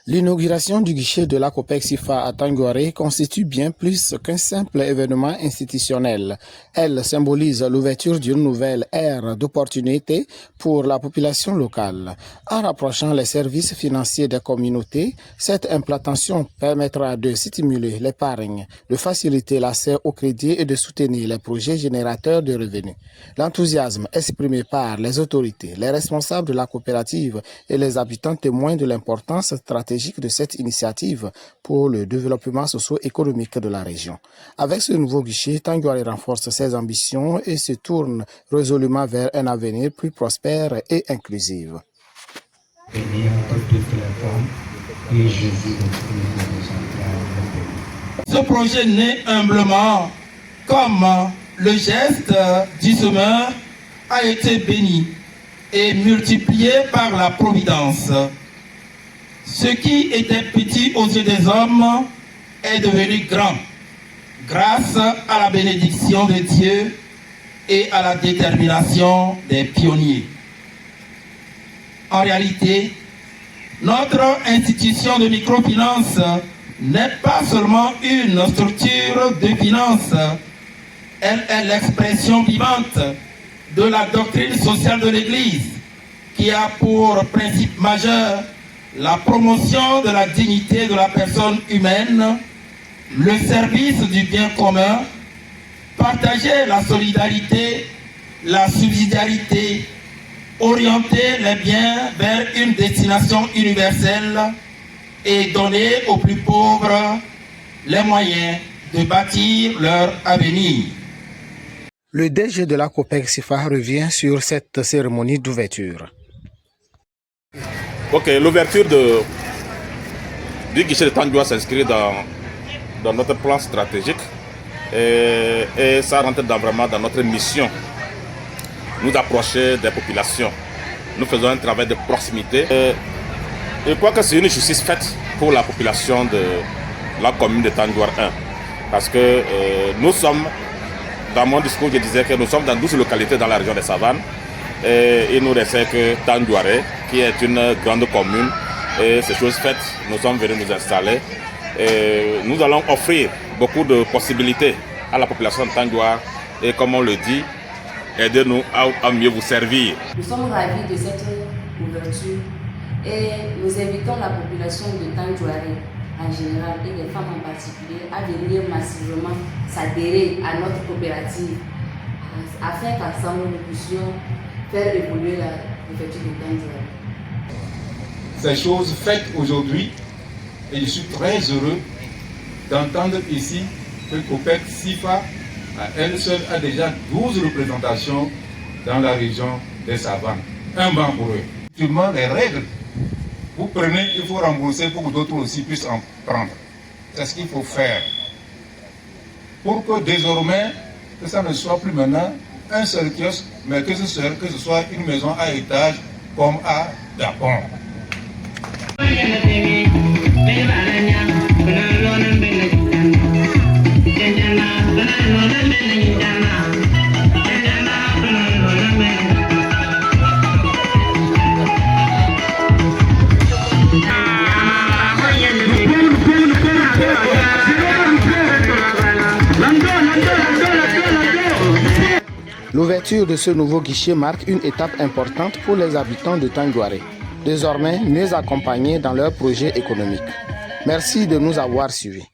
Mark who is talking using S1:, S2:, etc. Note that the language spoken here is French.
S1: L'inauguration du guichet de la COPEX-SIFA à Tangouaré constitue bien plus qu'un simple événement institutionnel. Elle symbolise l'ouverture d'une nouvelle ère d'opportunités pour la population locale. En rapprochant les services financiers des communautés, cette implantation permettra de stimuler l'épargne, de faciliter l'accès au crédit et de soutenir les projets générateurs de revenus. L'enthousiasme exprimé par les autorités, les responsables de la coopérative et les habitants témoignent de l'importance stratégique de cette initiative pour le développement socio-économique de la région. Avec ce nouveau guichet, Tangouaré renforce ses ambitions et se tourne résolument vers un avenir plus prospère et inclusif.
S2: Ce projet naît humblement comme le geste du semeur a été béni et multiplié par la providence. Ce qui était petit aux yeux des hommes est devenu grand grâce à la bénédiction de Dieu et à la détermination des pionniers. En réalité, notre institution de microfinance n'est pas seulement une structure de finance, elle est l'expression vivante de la doctrine sociale de l'Église qui a pour principe majeur la promotion de la dignité de la personne humaine, le service du bien commun, partager la solidarité, la subsidiarité, orienter les biens vers une destination universelle et donner aux plus pauvres les moyens de bâtir leur avenir.
S1: Le DG de la COPEX-SIFA revient sur cette cérémonie d'ouverture.
S3: Ok, l'ouverture du guichet de Tangouaré s'inscrit dans notre plan stratégique et ça rentre vraiment dans notre mission. Nous approcher des populations. Nous faisons un travail de proximité. Je crois que c'est une justice faite pour la population de la commune de Tangouaré 1. Parce que nous sommes, dans mon discours, je disais que nous sommes dans 12 localités dans la région des Savanes. Et il nous restait que Tangouaré, qui est une grande commune, et ces choses faites, nous sommes venus nous installer. Et nous allons offrir beaucoup de possibilités à la population de Tangouaré et comme on le dit, aidez-nous à mieux vous servir.
S4: Nous sommes ravis de cette ouverture et nous invitons la population de Tangouaré en général et les femmes en particulier à venir massivement s'adhérer à notre coopérative afin qu'ensemble nous puissions faire évoluer l'ouverture de Tangouaré.
S5: Ces choses faites aujourd'hui, et je suis très heureux d'entendre ici que COPEX-SIFA à elle seule a déjà 12 représentations dans la région des Savanes. Un banc pour eux. Effectivement, les règles, vous prenez, il faut rembourser pour que d'autres aussi puissent en prendre. C'est ce qu'il faut faire. Pour que désormais, que ça ne soit plus maintenant un seul kiosque, mais que ce soit une maison à étage comme à Dapon.
S1: L'ouverture de ce nouveau guichet marque une étape importante pour les habitants de Tangouaré, désormais mieux accompagnés dans leurs projets économiques. Merci de nous avoir suivis.